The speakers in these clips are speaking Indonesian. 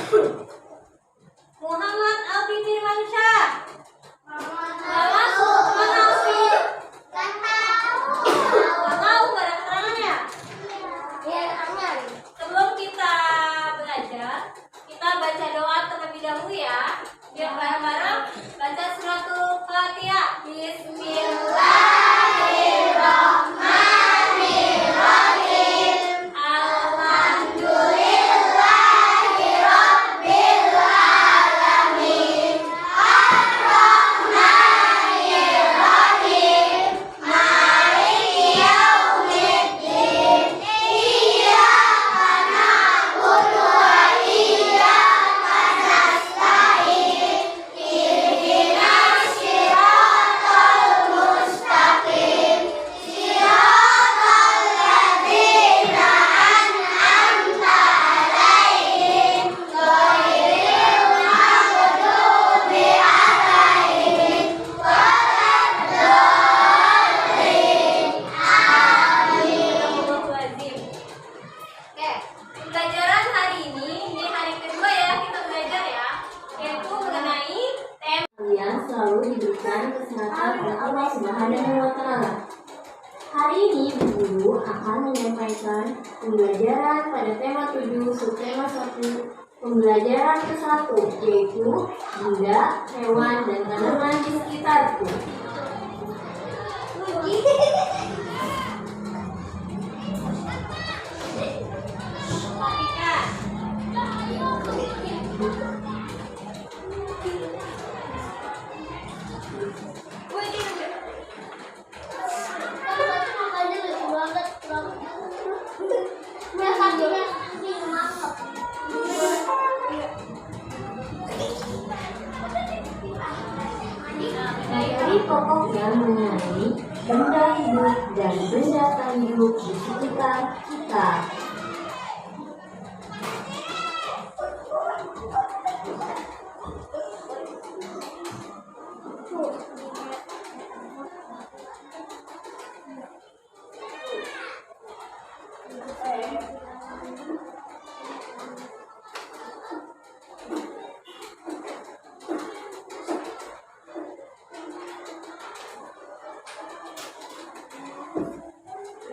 Muhammad Alfi Firmansyah. Nggak masuk. Mana Alfi? Nggak tahu, nggak ada keterangannya. Sebelum kita belajar, kita baca doa terlebih dahulu ya. Biar bareng-bareng baca suratul Fatihah. Bismillahirrahmanirrahim. Alhamdulillahirabbil alamin. Ar-Rahmanirrahim. Maliki yaumiddin. Iyyaka na'budu wa iyyaka nasta'in. Ihdinas siratal mustaqim. Siratal ladzina an'amta 'alaihim ghairil maghdubi 'alaihim waladdallin. Amin. Oke, pembelajaran hari ini hari kedua ya kita belajar ya, yaitu mengenai tema. Kalian selalu diberikan kesehatan oleh Allah Subhanahu wa Ta'ala. Hari ini guru akan menyampaikan pembelajaran pada tema 7 subtema 1 pembelajaran ke-1, yaitu benda, hewan, dan tanaman di sekitarku. Perhatikan. Materi pokoknya mengenai benda hidup dan benda tak hidup di sekitar kita.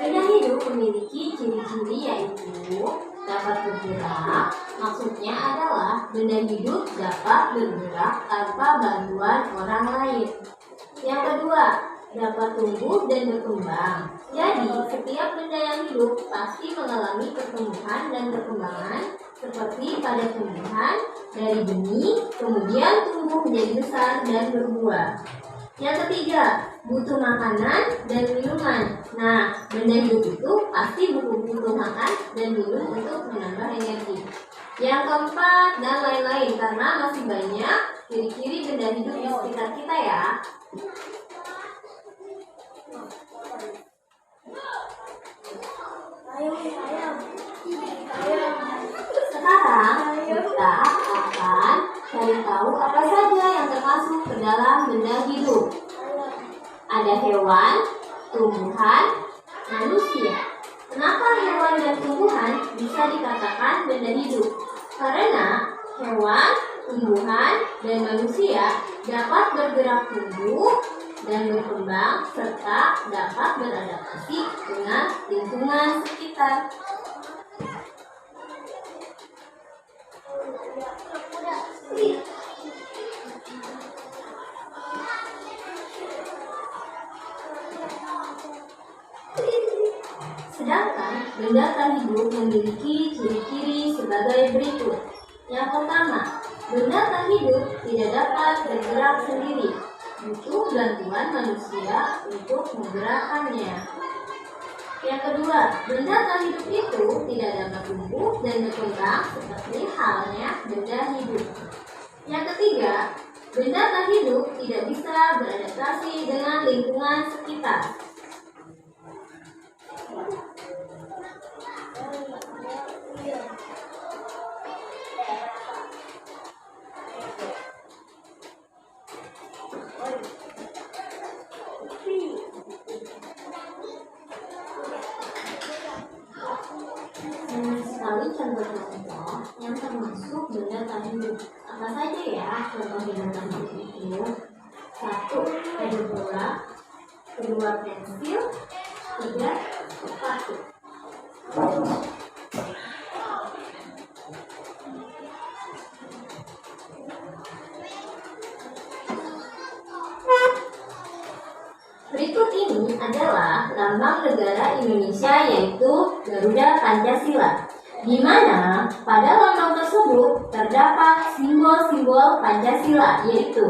Benda hidup memiliki ciri-ciri yaitu dapat bergerak. Maksudnya adalah benda hidup dapat bergerak tanpa bantuan orang lain. Yang kedua, dapat tumbuh dan berkembang. Jadi, setiap benda yang hidup pasti mengalami pertumbuhan dan perkembangan seperti pada tumbuhan dari benih, kemudian tumbuh menjadi besar dan berbuah. Yang ketiga, butuh makanan dan minuman. Nah, benda hidup itu pasti butuh makan dan minum untuk menambah energi. Yang keempat, dan lain-lain, karena masih banyak ciri-ciri benda hidup di sekitar kita ya. Sekarang kita akan cari tahu apa saja yang termasuk ke dalam benda hidup. Ada hewan, tumbuhan, manusia. Kenapa hewan dan tumbuhan bisa dikatakan benda hidup? Karena hewan, tumbuhan, dan manusia dapat bergerak tumbuh dan berkembang serta dapat beradaptasi dengan lingkungan sekitar. Sedangkan benda tak hidup memiliki ciri-ciri sebagai berikut. Yang pertama, benda tak hidup tidak dapat bergerak sendiri, butuh bantuan manusia untuk menggerakkannya. Yang kedua, benda tak hidup itu tidak dapat tumbuh dan berkembang seperti halnya benda hidup. Yang ketiga, benda tak hidup tidak bisa beradaptasi dengan lingkungan sekitar. Sekali contoh-contoh yang termasuk benda binatang hidup. Apa saja ya contoh binatang hidup itu? 1. Ada bola, 2. Pensil, 3. Sepatu. Berikut ini adalah lambang negara Indonesia, yaitu Garuda Pancasila, di mana pada lambang tersebut terdapat simbol-simbol Pancasila, yaitu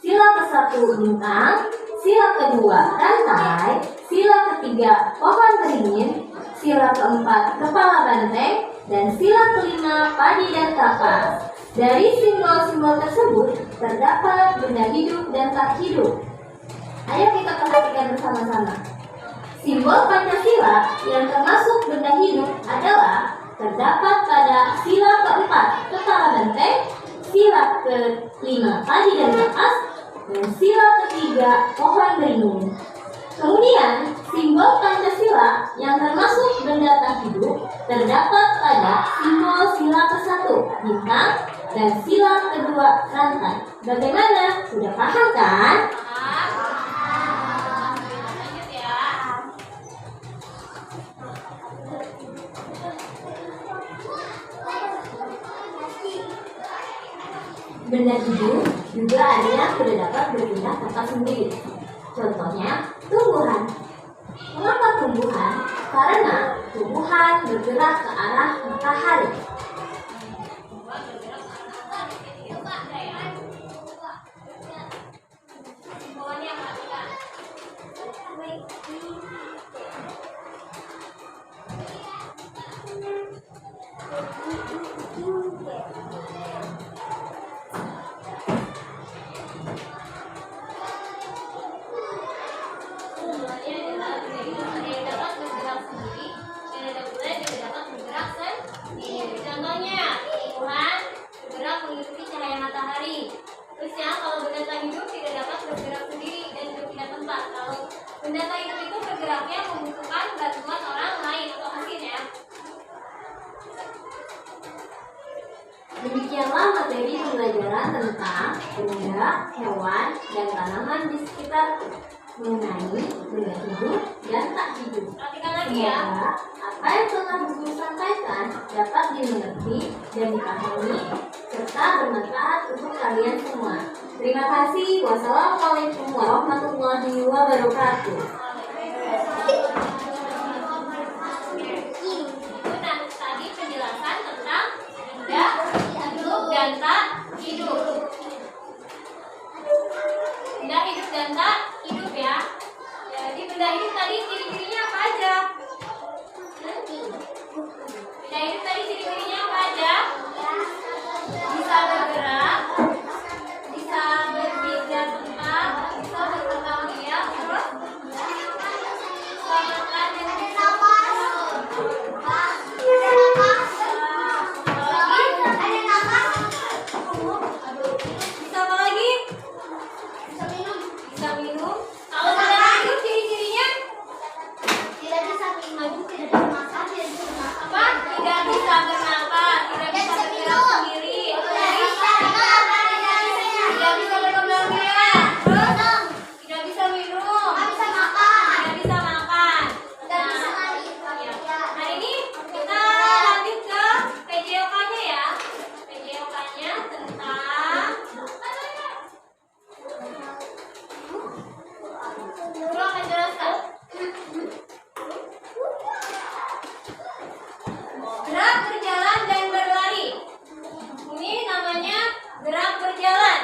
sila ke-1 bintang, sila ke-2 rantai, sila ke-3 pohon beringin, sila ke-4 kepala banteng, dan sila ke-5 padi dan kapas. Dari simbol-simbol tersebut terdapat benda hidup dan tak hidup. Ayo kita perhatikan bersama-sama. Simbol Pancasila yang termasuk benda hidup adalah terdapat pada sila ke-4 kepala banteng, sila ke-5 padi dan kapas, dan sila ke-3 pohon beringin. Kemudian simbol Pancasila yang termasuk benda tak hidup terdapat pada simbol sila ke-1 bintang dan sila ke-2 rantai. Bagaimana? Sudah paham kan? Lanjut ya. Benda hidup juga ada yang tidak dapat berpindah tempat sendiri. Contohnya, tumbuhan. Mengapa tumbuhan? Karena tumbuhan bergerak ke arah matahari. Simbolnya apa? Contohnya, tumbuhan bergerak mengikuti cahaya matahari. Terus ya, kalau benda tak hidup tidak dapat bergerak sendiri dan berpindah tempat. Kalau benda tak hidup itu bergeraknya membutuhkan bantuan orang lain atau mesin ya. Demikianlah materi pembelajaran tentang benda, hewan, dan tanaman di sekitar mengenai benda hidup dan tak hidup. Perhatikan lagi ya. Semoga apa yang telah Guru sampaikan dapat dimengerti dan dipahami serta bermanfaat untuk kalian semua. Terima kasih. Wassalamualaikum warahmatullahi wabarakatuh. Nah, tadi penjelasan tentang benda hidup dan tak hidup. Benda hidup dan tak hidup ya. Jadi benda hidup tadi ciri-cirinya apa aja? Benda hidup tadi ciri-cirinya apa aja? Bisa bergerak, bisa berpindah tempat, bisa berkembang biak, terus bisa makan dan bisa bisa apa lagi? Bisa minum. Kalau benda hidup ciri-cirinya apa? Tidak bisa bernafas, tidak bisa bergerak sendiri. Tidak bisa berkembang biak. Terus tidak bisa minum. Tidak bisa makan. Ya. Hari ini kita lanjut ke PJOK-nya ya. PJOK-nya tentang Guru akan jelaskan. Gerak, berjalan, dan berlari. Ini namanya gerak berjalan.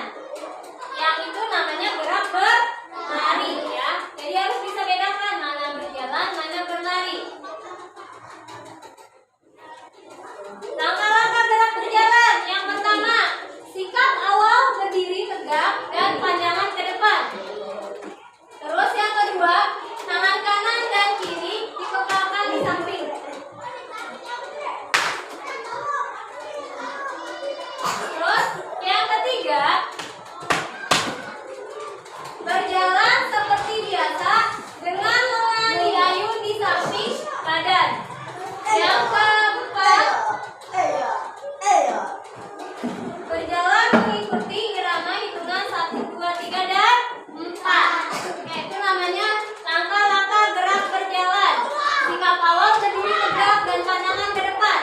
Yang itu namanya gerak berlari ya. Jadi harus bisa bedakan mana berjalan, mana berlari. Langkah-langkah gerak berjalan. Yang pertama, sikap awal berdiri tegak dan pandangan ke depan. Terus yang kedua, tangan kanan dan kiri dikekalkan di samping. Terus yang ketiga, berjalan seperti biasa dengan lengan diayun di samping badan. Yang keempat, mengikuti irama hitungan 1, 2, 3, dan 4. Oke, itu namanya langkah-langkah gerak berjalan. Sikap awal berdiri tegak dan pandangan ke depan.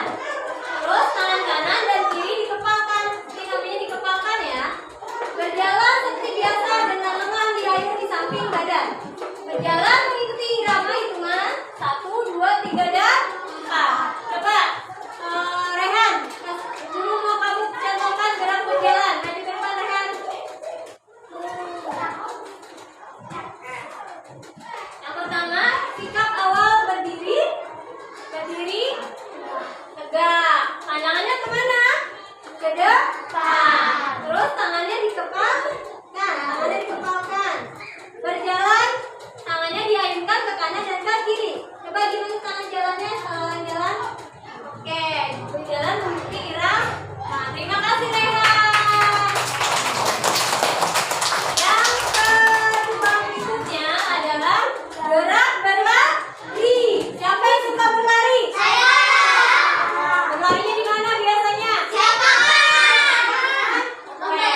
Terus tangan kanan dan kiri dikepalkan. Ini namanya dikepalkan ya. Berjalan seperti biasa dengan lengan diayun di samping badan. Berjalan mengikuti irama hitungan 1, 2, 3, dan 4. Coba Rehan, dulu mau kamu contohkan gerak berjalan. Maju ke depan Rehan. Yang pertama, sikap awal berdiri tegak. Pandangannya kemana? Ke depan. Terus tangannya dikepalkan. Berjalan, tangannya diayunkan ke kanan dan ke kiri. Coba gimana tangan jalannya? Jalan. Oke, berjalan mengikuti irama. Nah, terima kasih Rehan. Yang kedua berikutnya adalah gerak berlari. Siapa yang suka berlari? Saya. Berlarinya di mana biasanya? Siapa? Oke.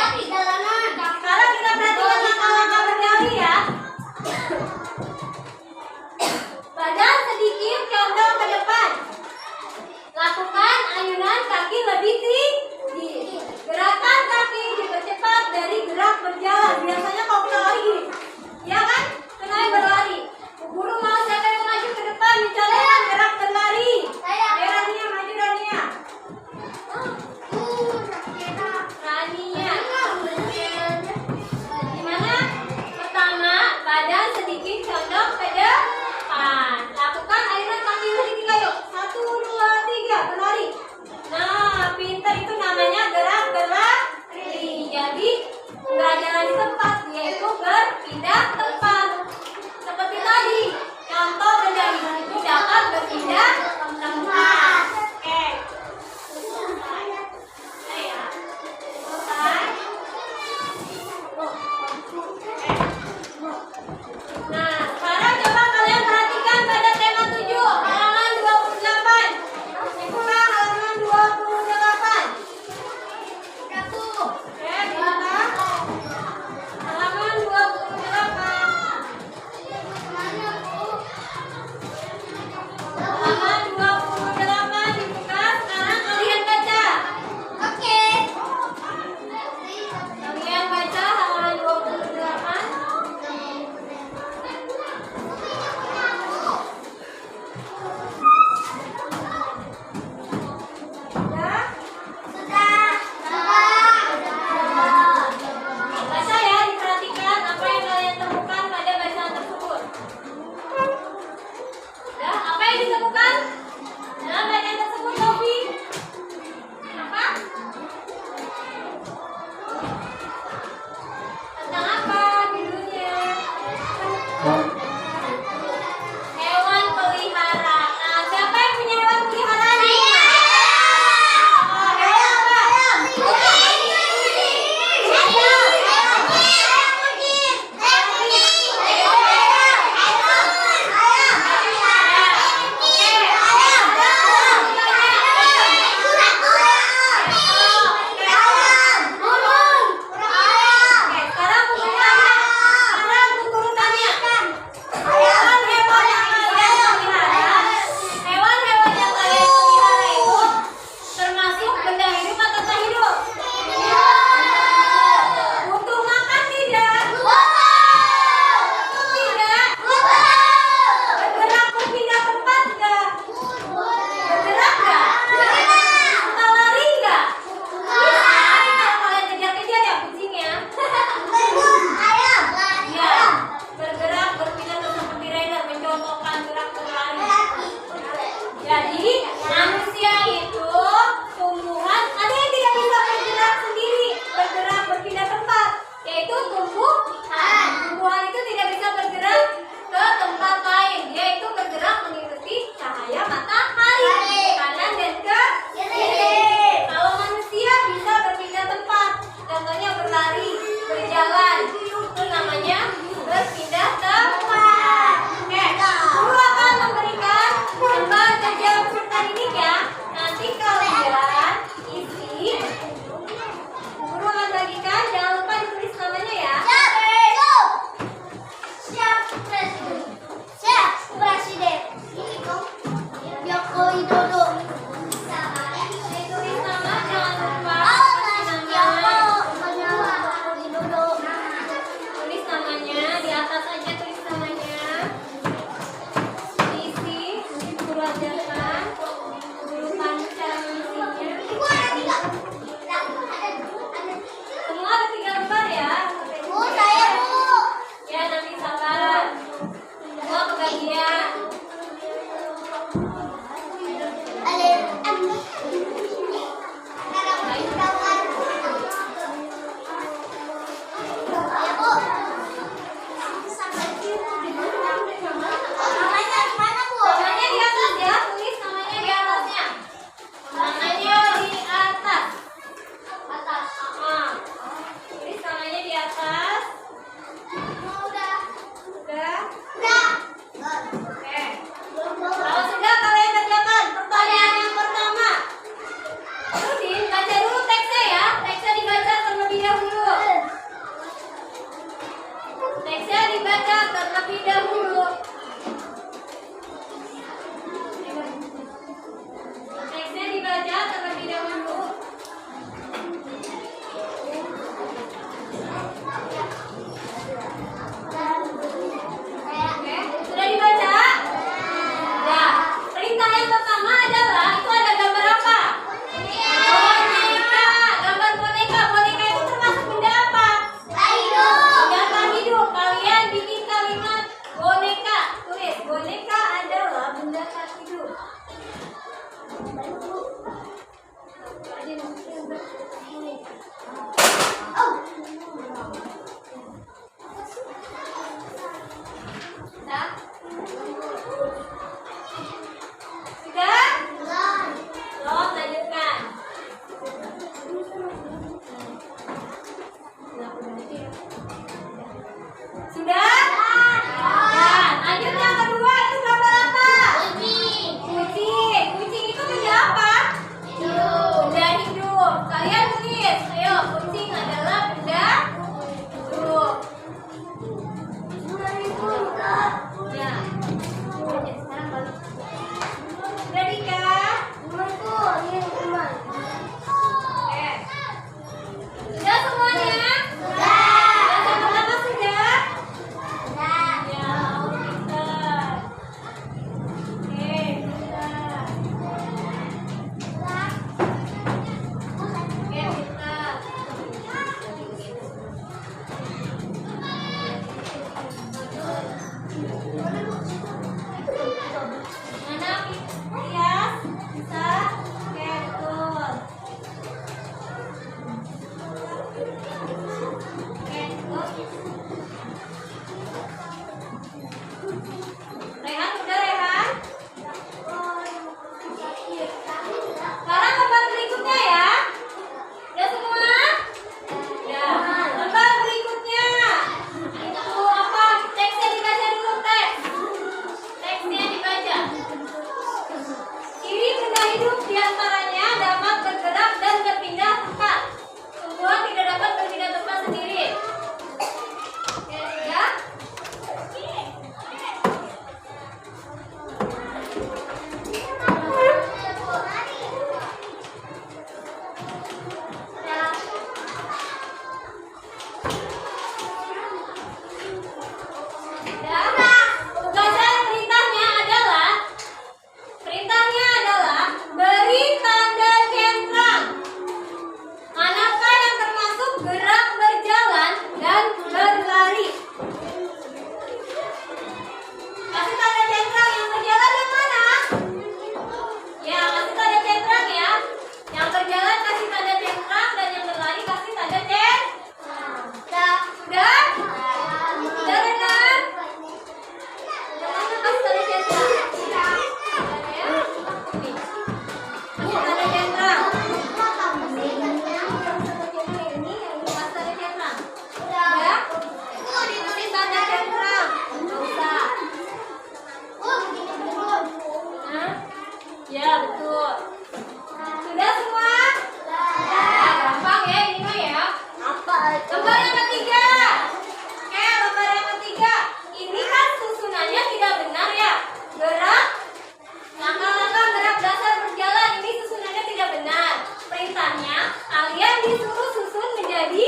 disuruh susun menjadi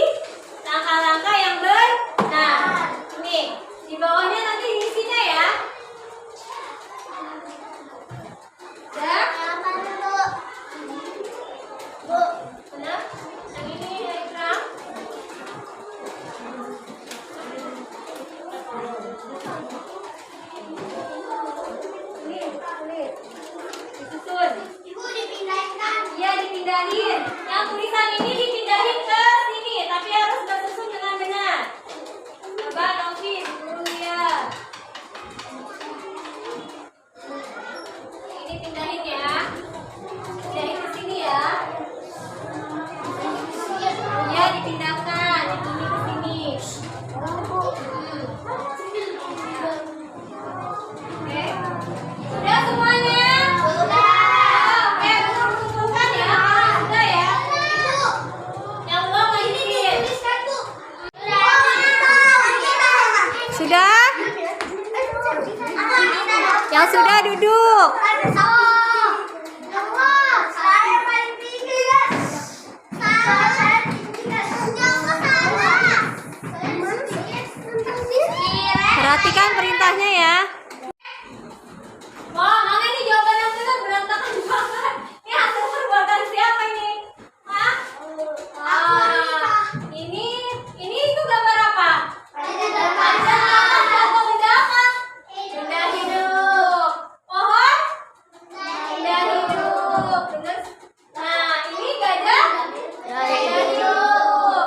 langkah-langkah yang benar. Nih, di bawahnya nanti isinya ya. Udah? Bu, udah? Yang ini dari Ikram. Ini, disusun. Ibu dipindahkan. Iya, dipindahin. Yang tulisan ini dipindahin ke sini, tapi harus bersusun dengan benar. Coba Novi, dulu lihat. Ini pindahin ya. Pindahin ke sini ya. Iya, dipindahkan. Ini ke sini. Oke. Sudah semuanya? Oke, belum kumpulkan ya. Sudah ya. Yang belum lanjutin. Sudah? Yang sudah duduk. Perhatikan perintahnya ya. Wah, mana ini jawaban yang benar berantakan banget. Ini hasil perbuatan siapa ini? Hah? Ini itu gambar apa? Benda apa? Benda hidup. Pohon? Benda hidup. Bener. Nah, ini gajah? Benda hidup.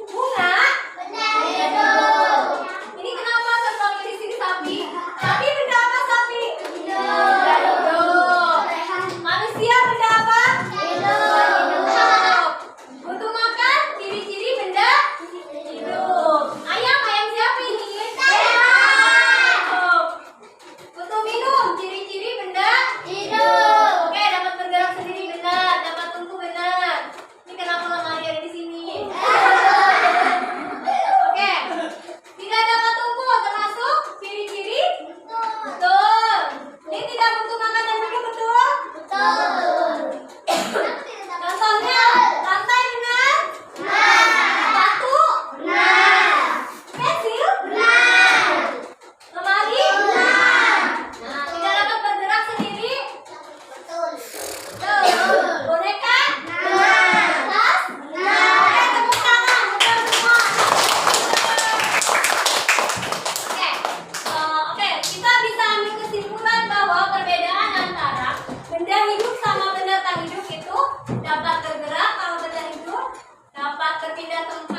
Bunga? Benda hidup. Ini kenapa tertolong di sini sapi? Sapi benda apa sapi? Benda hidup. Manusia benda apa? Hidup. Butuh makan? Ciri-ciri benda hidup. Ayam siapa ini? Hidup. Butuh minum? Ciri-ciri benda hidup. Oke, dapat bergerak sendiri benar, dapat tumbuh benar. Ini kenapa lemari ada di sini? Oke. Tidak dapat tumbuh termasuk ciri-ciri? Betul. Ini tidak butuh makanan juga betul? Contohnya, lantai benar? Batu? Pensil? Lemari? Nah, tidak dapat bergerak sendiri? Betul. Boneka? Tas? Oke, tepuk tangan. Betul semua. Oke, kita bisa ambil kesimpulan bahwa perbedaan antara benda hidup sama benda tak hidup itu dapat bergerak kalau benda hidup, dapat berpindah tempat